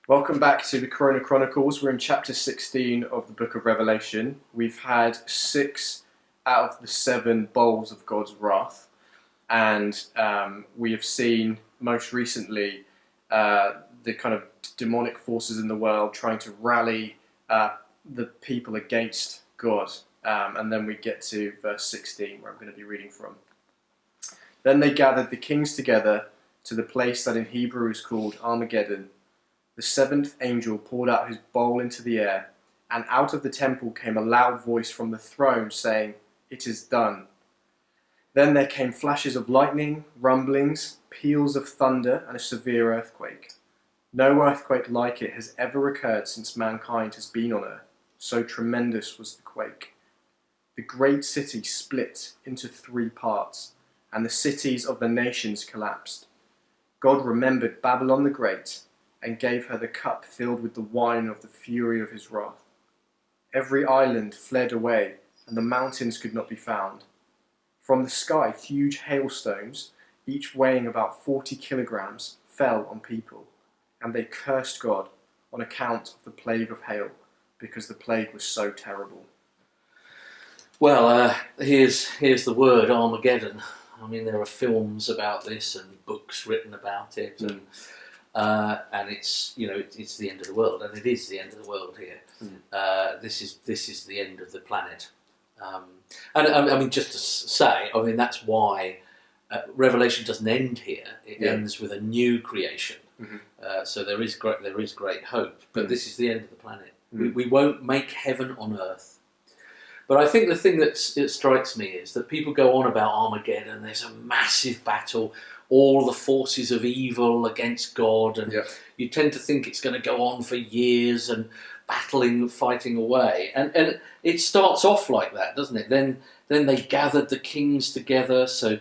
Welcome back to the Chronicles. We're in chapter 16 of the book of Revelation. We've had 6 out of the 7 bowls of God's wrath, and we have seen most recently the kind of demonic forces in the world trying to rally the people against God. And then we get to verse 16, where I'm going to be reading from. Then they gathered the kings together to the place that in Hebrew is called Armageddon. The 7th angel poured out his bowl into the air, and out of the temple came a loud voice from the throne saying, "It is done." Then there came flashes of lightning, rumblings, peals of thunder, and a severe earthquake. No earthquake like it has ever occurred since mankind has been on earth. So tremendous was the quake. The great city split into 3 parts, and the cities of the nations collapsed. God remembered Babylon the Great, and gave her the cup filled with the wine of the fury of his wrath. Every island fled away, and the mountains could not be found. From the sky, huge hailstones, each weighing about 40 kilograms, fell on people, and they cursed God on account of the plague of hail, because the plague was so terrible. Well, here's the word Armageddon. I mean, there are films about this and books written about it, and it's it's the end of the world, and it is the end of the world here. This is the end of the planet, and I mean, just to say, I mean, that's why Revelation doesn't end here. It ends with a new creation. So there is great hope, but this is the end of the planet. We won't make heaven on earth. But I think the thing that strikes me is that people go on about Armageddon. There's a massive battle, all the forces of evil against God, and you tend to think it's going to go on for years and fighting away. And it starts off like that, doesn't it? Then they gathered the kings together. So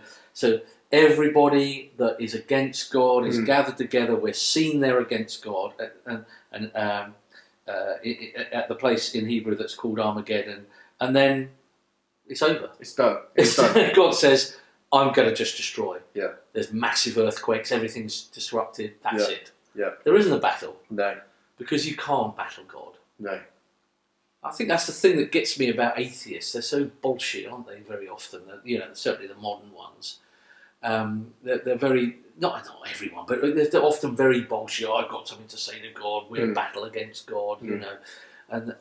everybody that is against God is gathered together. We're seen there against God, and at the place in Hebrew that's called Armageddon. And then it's over. It's done. It's done. God says, I'm going to just destroy. Yeah. There's massive earthquakes. Everything's disrupted. That's it. Yeah. There isn't a battle. No. Because you can't battle God. No. I think that's the thing that gets me about atheists. They're so bullshit, aren't they, very often? Certainly the modern ones. They're very, not everyone, but they're often very bullshit. I've got something to say to God. We're in battle against God, And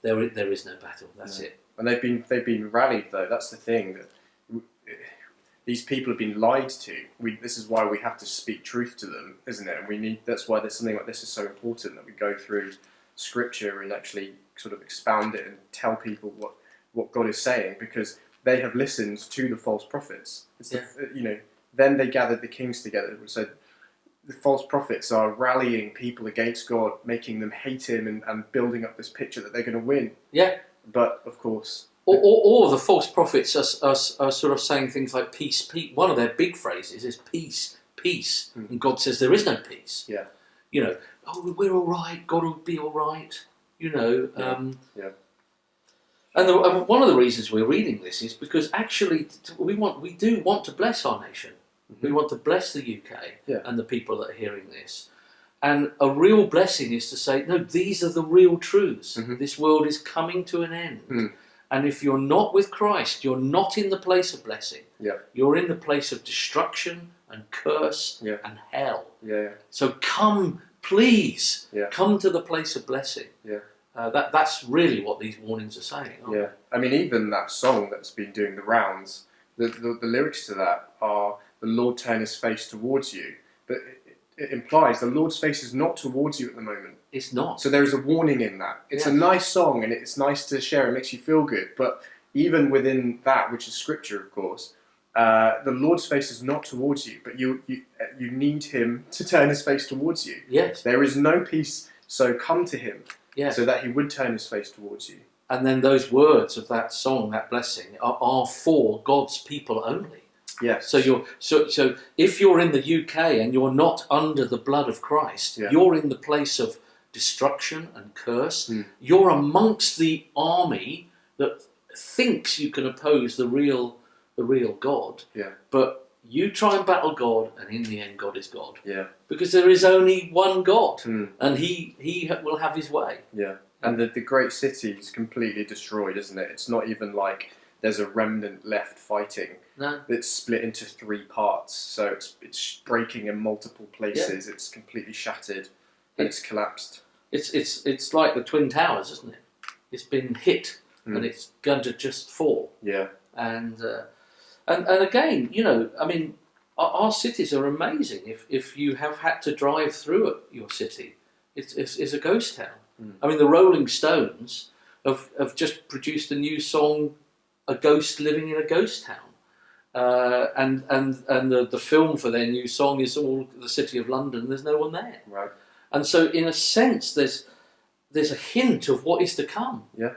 there is no battle. That's it. And they've been rallied, though. That's the thing, that these people have been lied to. This is why we have to speak truth to them, isn't it? And that's why there's something like this is so important, that we go through Scripture and actually sort of expound it and tell people what God is saying, because they have listened to the false prophets. Then they gathered the kings together. So the false prophets are rallying people against God, making them hate him, and building up this picture that they're going to win. Yeah. But, of course... Or the false prophets are sort of saying things like peace, peace. One of their big phrases is peace, peace. And God says there is no peace. Yeah. We're all right, God will be all right. And one of the reasons we're reading this is because actually we do want to bless our nation. We want to bless the UK and the people that are hearing this. And a real blessing is to say, no, these are the real truths. This world is coming to an end. And if you're not with Christ, you're not in the place of blessing. You're in the place of destruction and curse and hell. So come, please, come to the place of blessing. That's really what these warnings are saying. I mean, even that song that's been doing the rounds, the lyrics to that are, "The Lord turn his face towards you." But it implies the Lord's face is not towards you at the moment. It's not. So there is a warning in that. It's a nice song, and it's nice to share. It makes you feel good. But even within that, which is Scripture, of course, the Lord's face is not towards you. But you need him to turn his face towards you. Yes. There is no peace, so come to him. Yes. So that he would turn his face towards you. And then those words of that song, that blessing, are for God's people only. Yes. So if you're in the UK and you're not under the blood of Christ, you're in the place of destruction and curse. You're amongst the army that thinks you can oppose the real God. But You try and battle God, and in the end, God is God. Yeah. Because there is only one God, Mm. and He will have His way. Yeah. And the great city is completely destroyed, isn't it? It's not even like there's a remnant left fighting. No. It's split into 3 parts, so it's breaking in multiple places. Yeah. It's completely shattered, and it's collapsed. It's like the Twin Towers, isn't it? It's been hit, and it's going to just fall. Yeah. And again, you know, I mean, our cities are amazing. If you have had to drive through your city, it's a ghost town. I mean, the Rolling Stones have just produced a new song, "A Ghost Living in a Ghost Town," and the film for their new song is all the city of London. There's no one there, Right. and so in a sense, there's a hint of what is to come. Yeah.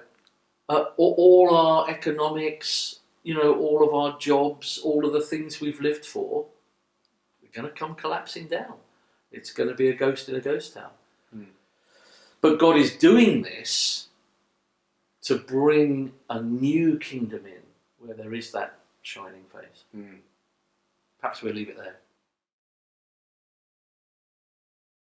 All our economics, you know, all of our jobs, all of the things we've lived for, are going to come collapsing down. It's going to be a ghost in a ghost town. But God is doing this to bring a new kingdom in where there is that shining face. Perhaps we'll leave it there.